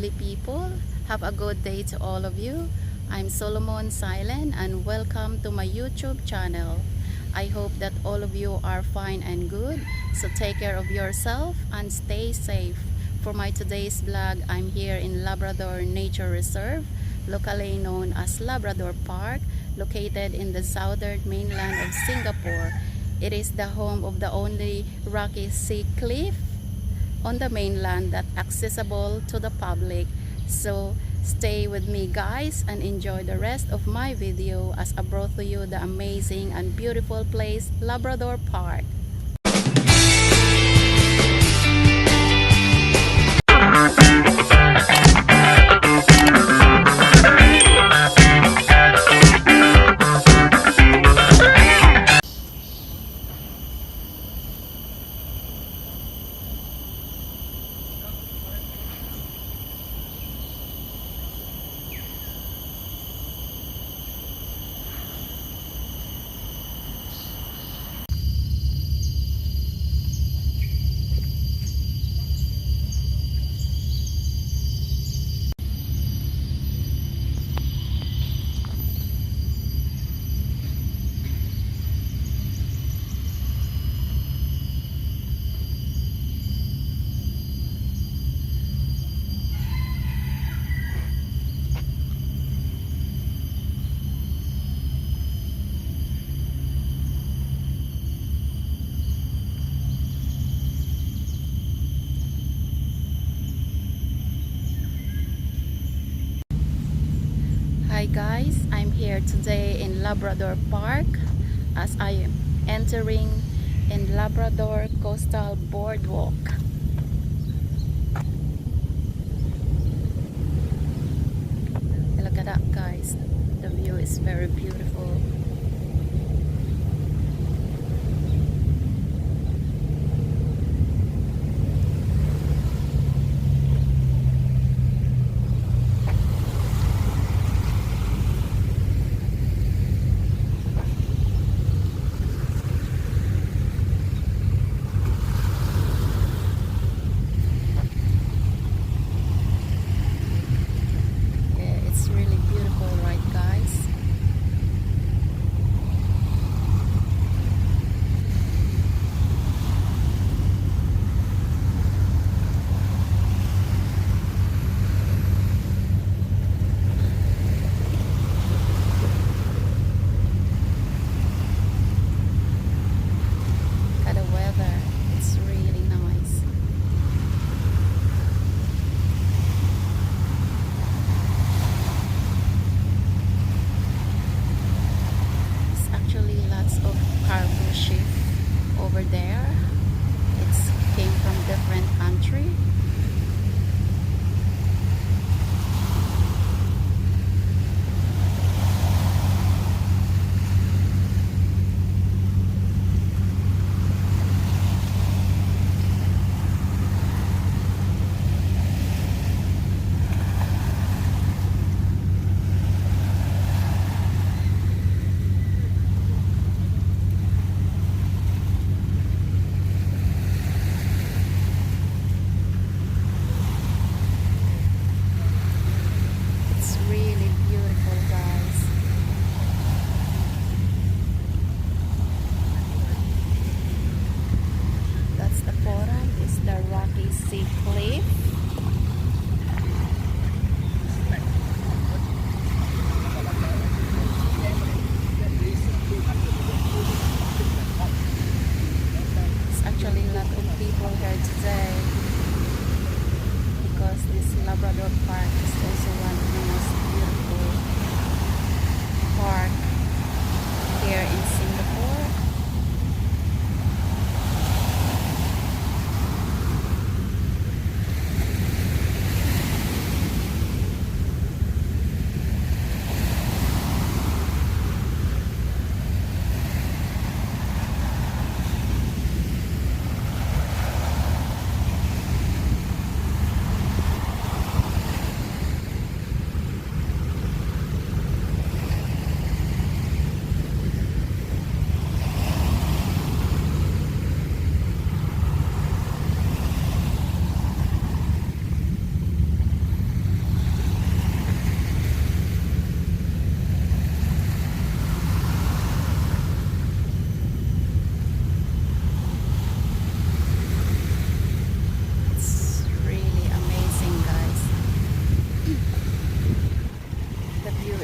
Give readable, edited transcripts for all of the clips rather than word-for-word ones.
lovely people. Have a good day to all of you. I'm Solomon Silent and welcome to my YouTube channel. I hope that all of you are fine and good. So take care of yourself and stay safe. For my today's vlog, I'm here in Labrador Nature Reserve, locally known as Labrador Park, located in the southern mainland of Singapore. It is the home of the only rocky sea cliff on the mainland that accessible to the public. So stay with me guys and enjoy the rest of my video as I brought to you the amazing and beautiful place Labrador Park. Hi guys, I'm here today in Labrador Park as I am entering in Labrador Coastal Boardwalk. Look at that guys, the view is very beautiful.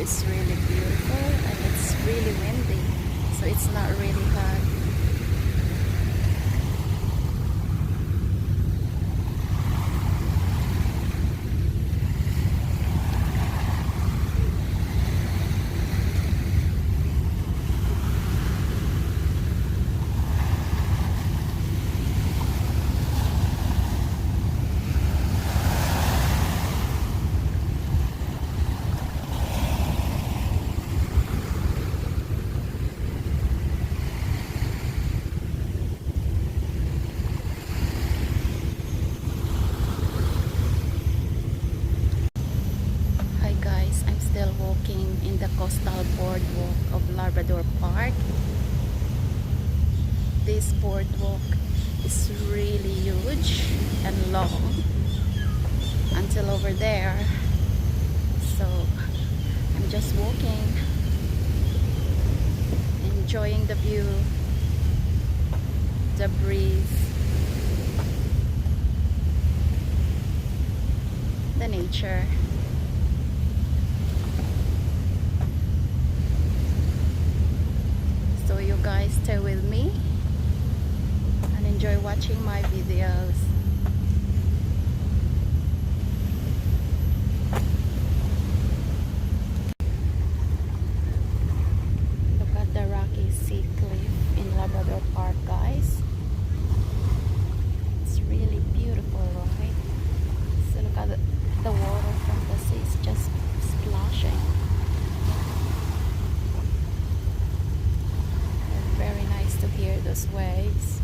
is really beautiful and it's really windy, so it's not really hot. Hi guys, I'm still walking in the coastal boardwalk of Labrador Park. This boardwalk is really huge and long until over there. So I'm just walking, enjoying the view, the breeze, the nature. So you guys stay with me and enjoy watching my videos. Look at the rocky sea cliff in Labrador Park, guys. It's really beautiful, right? So look at the water from the sea is just splashing. Very nice to hear those waves.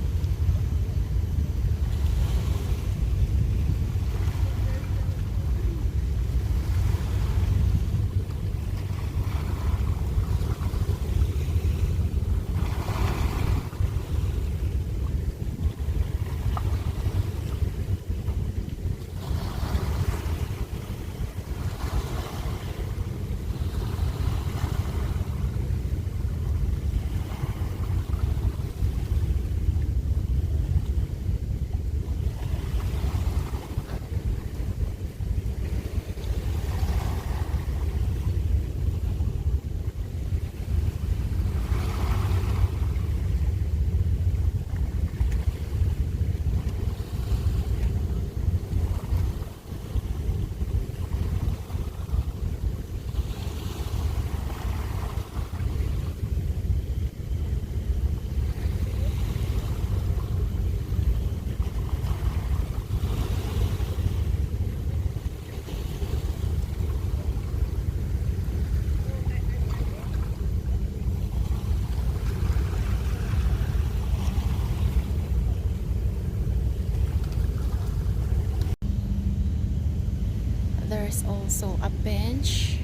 There's also a bench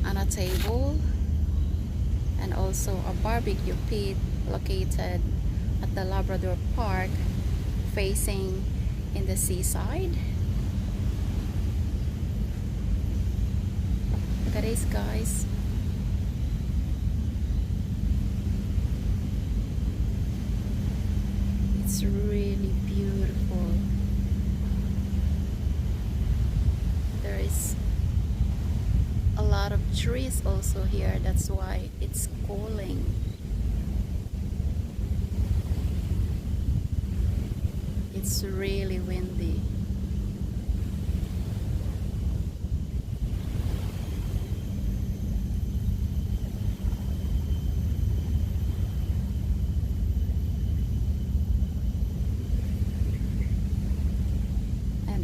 and a table and also a barbecue pit located at the Labrador Park facing in the seaside. Look at this, guys. It's really beautiful. There is a lot of trees also here, that's why it's cooling. It's really windy.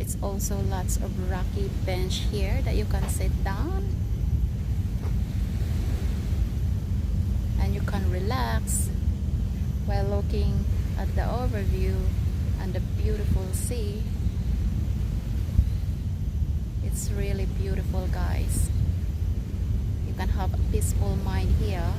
It's also lots of rocky bench here that you can sit down and you can relax while looking at the overview and the beautiful sea. It's really beautiful, guys. You can have a peaceful mind here.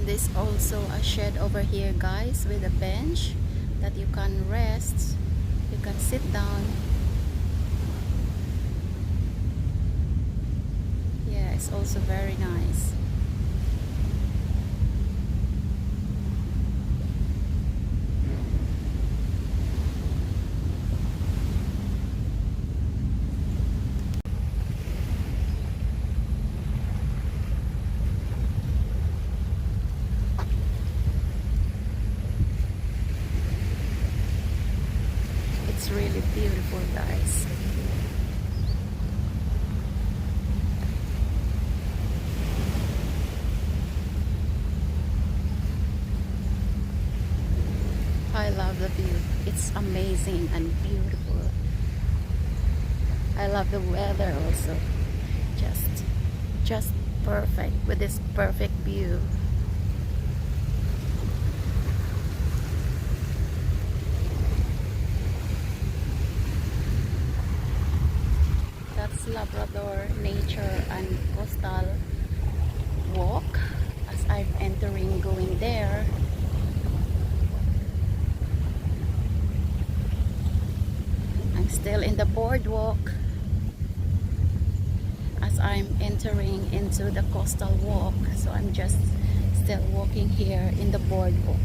There's also a shed over here, guys, with a bench that you can rest, you can sit down. Yeah, it's also very nice. beautiful, guys. I love the view. It's amazing and beautiful. I love the weather also. Just perfect with this perfect view. That's Labrador Nature and Coastal Walk. As I'm entering, going there, I'm still in the boardwalk as I'm entering into the coastal walk. So I'm just still walking here in the boardwalk.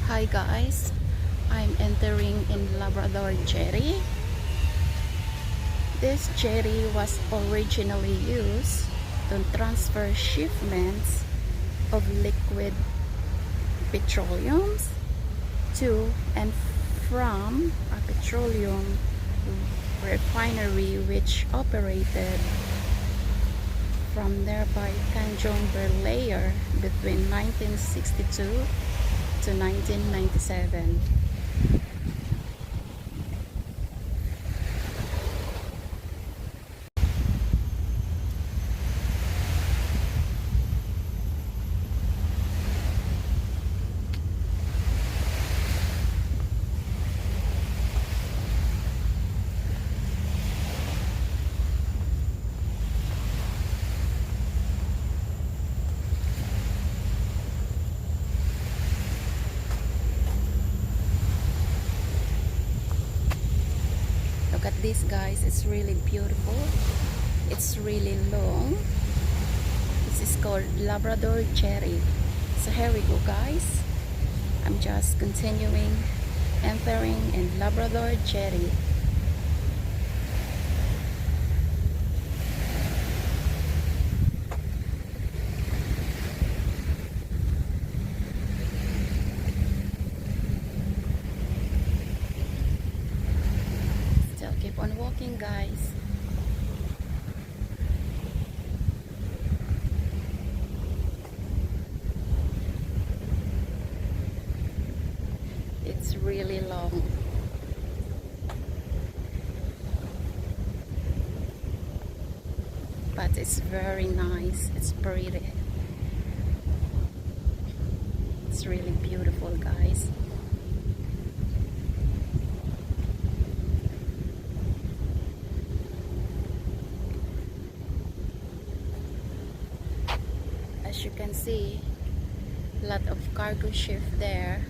Hi guys, I'm entering in Labrador Jetty. This jetty was originally used to transfer shipments of liquid petroleum to and from a petroleum refinery which operated from nearby Tanjong Berlayer between 1962 to 1997. Look at this guys, it's really beautiful. It's really long. This is called Labrador Jetty. So here we go guys. I'm just continuing entering in Labrador Jetty. Still keep on walking guys. It's really long. But it's very nice. It's pretty. It's really beautiful guys. As you can see, a lot of cargo ship there.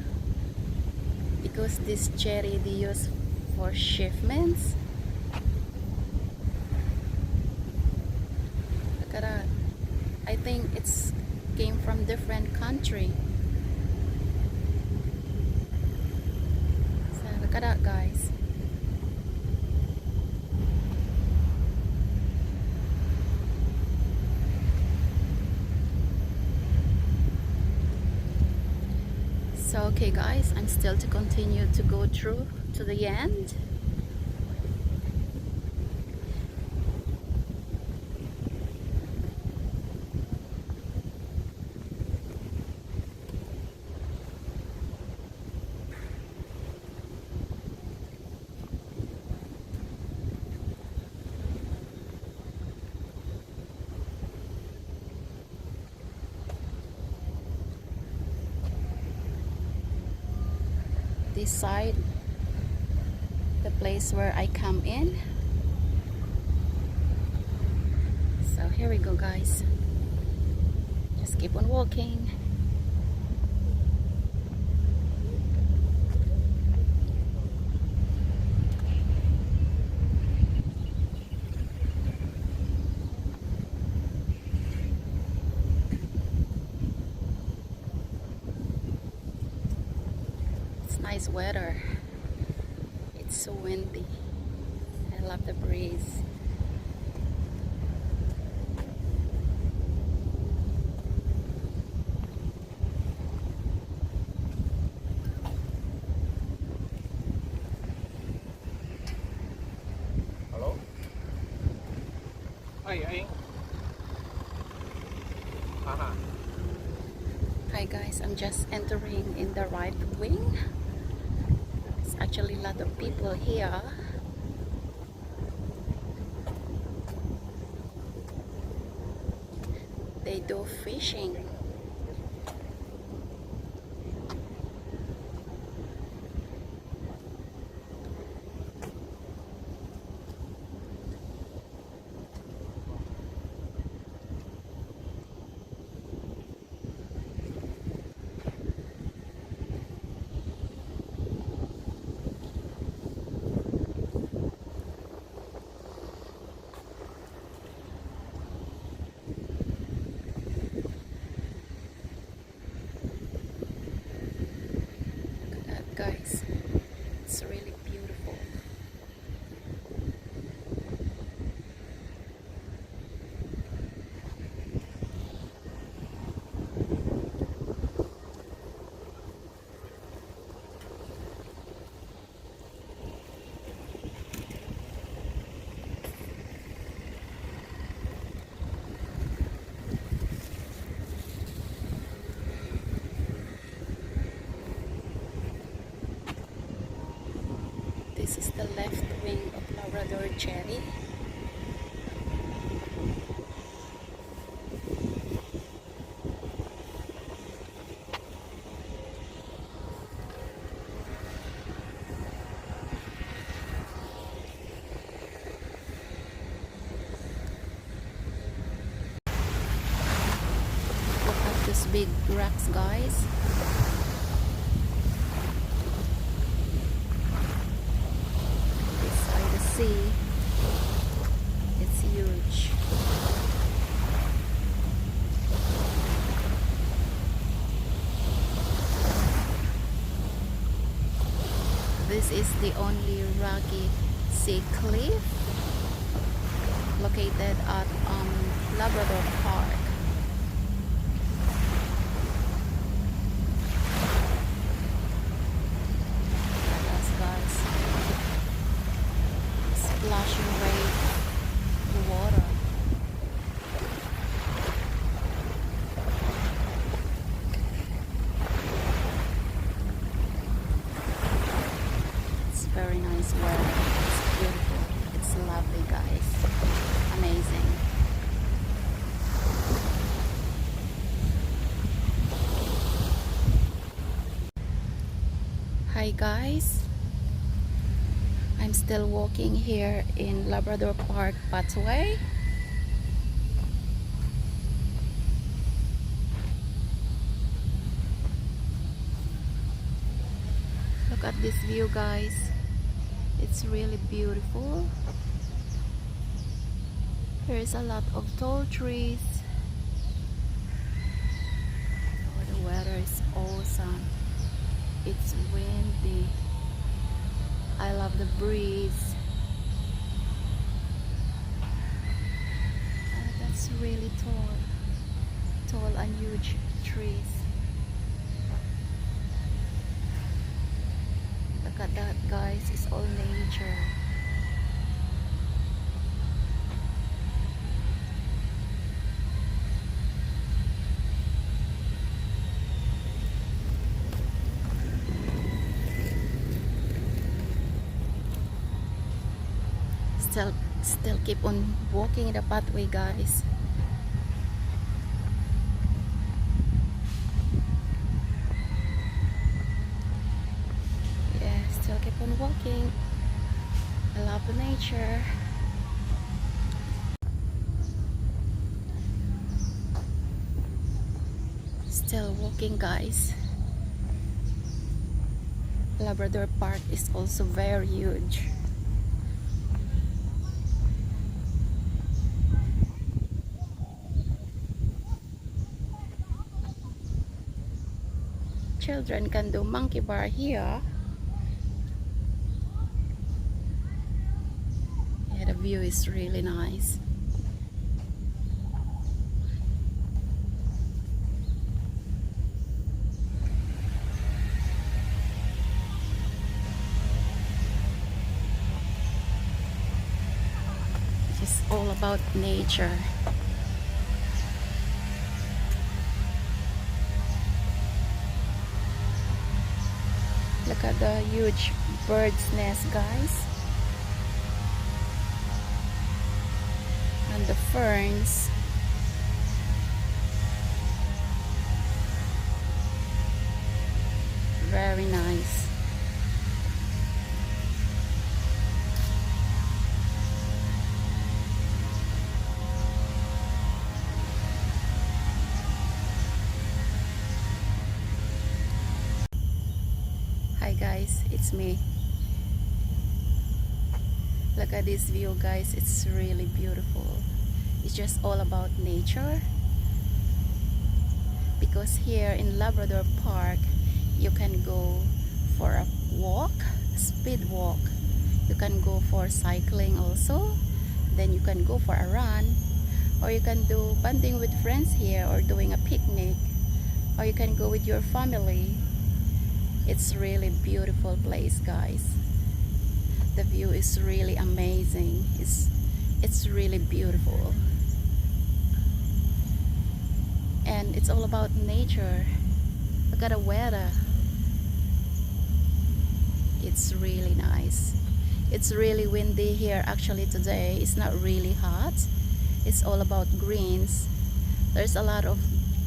Because this jetty they use for shipments. Look at that. I think it's came from different country. So look at that guys. So okay guys, I'm still to continue to go through to the end. This side, the place where I come in. So here we go guys, just keep on walking. Nice weather. It's so windy. I love the breeze. Hello? Ay. Aha. Hi guys, I'm just entering in the right wing. It's actually a lot of people here. They do fishing. Look at that guys. It's really beautiful. This is the left wing of Labrador Cherry. Look at these big rocks guys. Beside the sea. It's huge. This is the only rocky sea cliff located at Labrador Park. Yes, guys. Splashing wave water. It's very nice weather. It's beautiful. It's lovely, guys. Amazing. Hi guys. I'm still walking here in Labrador Park pathway. Look at this view guys. It's really beautiful. There's a lot of tall trees. Oh, the weather is awesome. It's windy. I love the breeze. That's really tall and huge trees. Look at that guys, it's all nature. Still keep on walking the pathway guys. Yeah, still keep on walking. I love the nature. Still walking guys. Labrador Park is also very huge. Children can do monkey bar here. view is really nice. It's all about nature. Look at the huge bird's nest, guys. And the ferns. Very nice. Hi guys, it's me. Look at this view, guys. It's really beautiful. It's just all about nature. Because here in Labrador Park, you can go for a walk, speed walk. You can go for cycling also. Then you can go for a run. Or you can do bonding with friends here, or doing a picnic. Or you can go with your family. It's really beautiful place, guys. The view is really amazing. It's really beautiful. And it's all about nature. Look at the weather. It's really nice. It's really windy here actually today. It's not really hot. It's all about greens. There's a lot of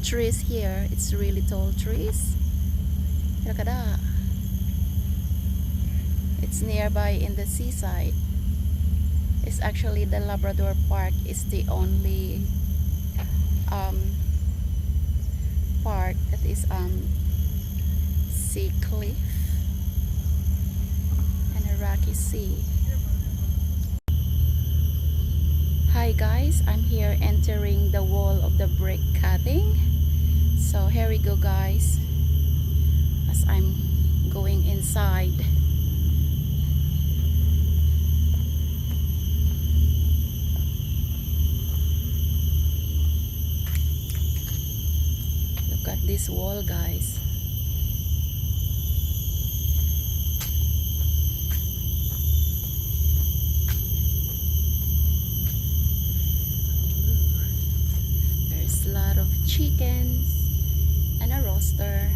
trees here. It's really tall trees. Look at that. It's nearby in the seaside. It's actually the Labrador Park is the only park that is sea cliff and a rocky sea. Hi guys, I'm here entering the wall of the brick cutting. So here we go, guys, as I'm going inside. Look at this wall, guys. There's a lot of chickens and a rooster.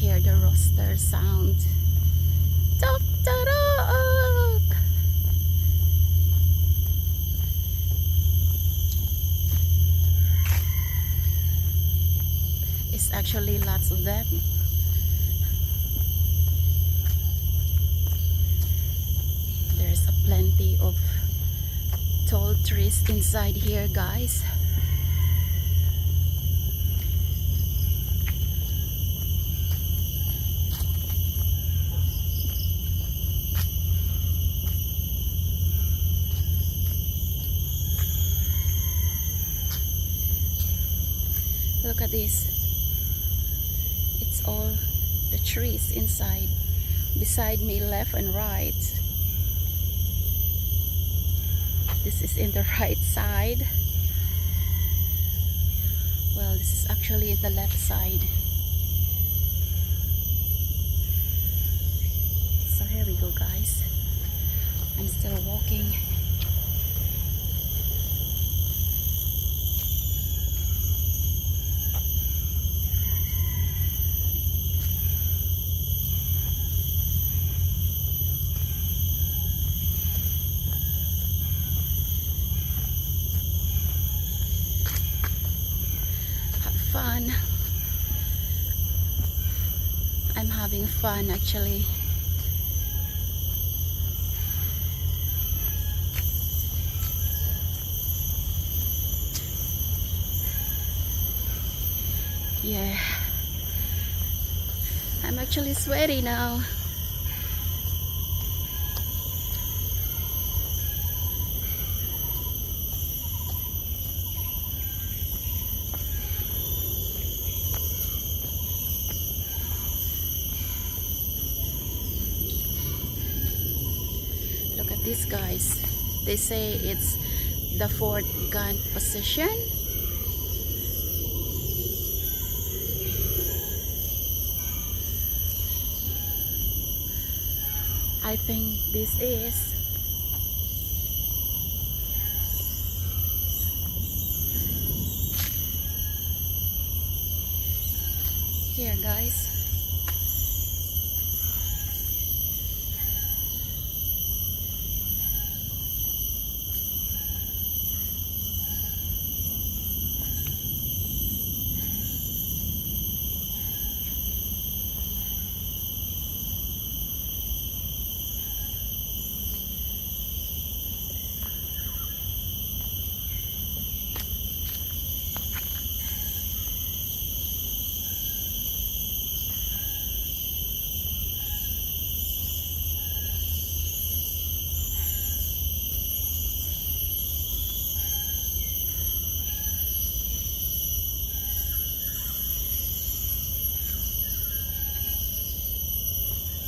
Hear the rooster sound. Tok, tok. It's actually lots of them. There's a plenty of tall trees inside here, guys. Look at this. It's all the trees inside. Beside me, left and right. This is in the right side. Well, this is actually the left side. So here we go, guys. I'm still walking. Fun. I'm having fun actually. Yeah, I'm actually sweaty now. this, guys. They say it's the fourth gun position. I think this is. Here, guys.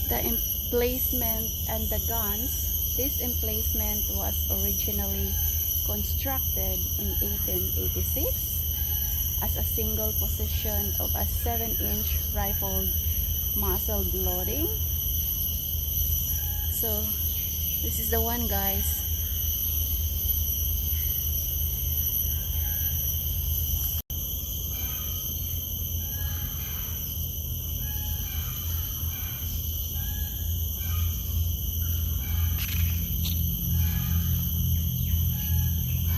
The emplacement and the guns. This emplacement was originally constructed in 1886 as a single position of a 7-inch rifled muzzle loading. So this is the one, guys.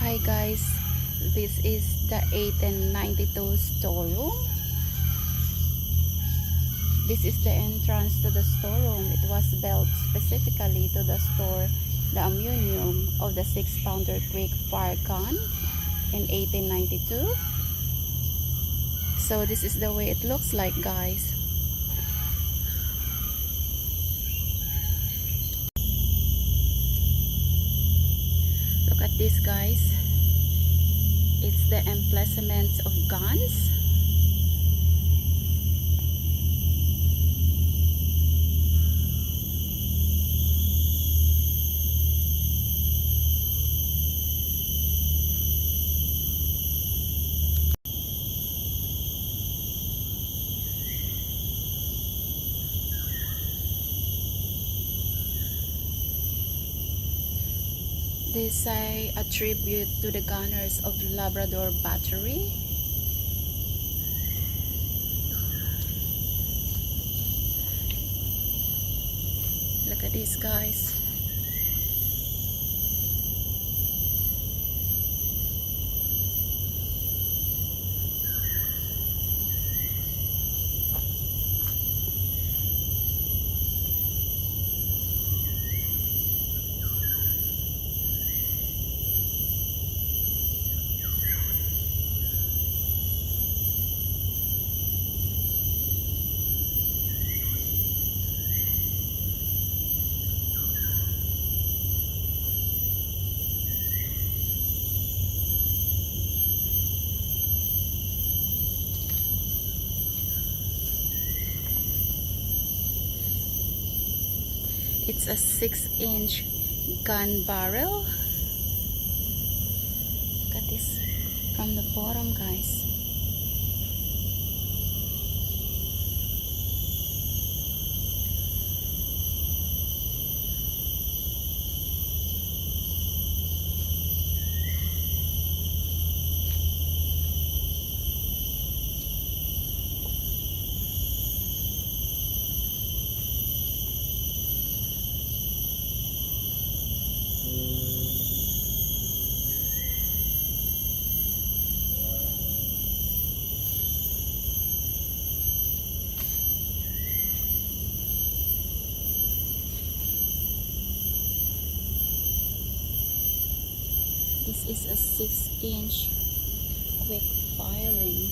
Hi guys, this is the 1892 storeroom. This is the entrance to the storeroom. It was built specifically to the store the ammunition of the 6-pounder quick fire gun in 1892. So this is the way it looks like, guys. Look at this, guys. It's the emplacements of guns. This is a tribute to the gunners of Labrador Battery. Look at these, guys. It's a 6-inch gun barrel. Look at this from the bottom, guys. This is a 6-inch quick firing.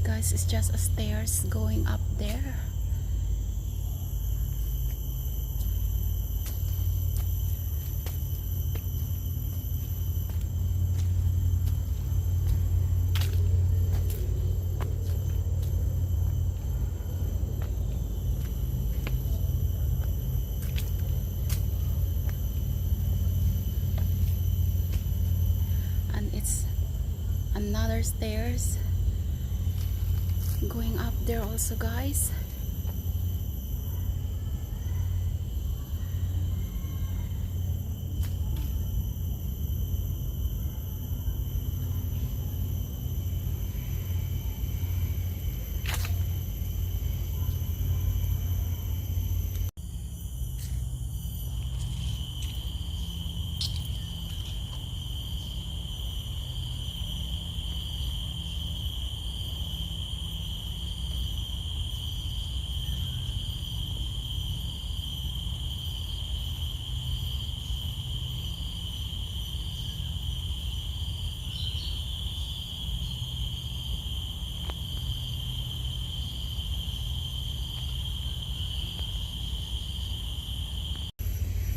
guys, it's just a stairs going up there. And it's another stairs going up there also, guys.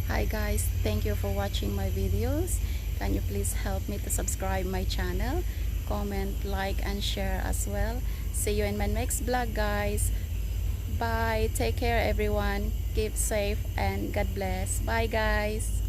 Hi guys, thank you for watching my videos. Can you please help me to subscribe my channel, comment, like, and share as well. See you in my next vlog, guys. Bye, take care everyone, keep safe, and God bless. Bye guys.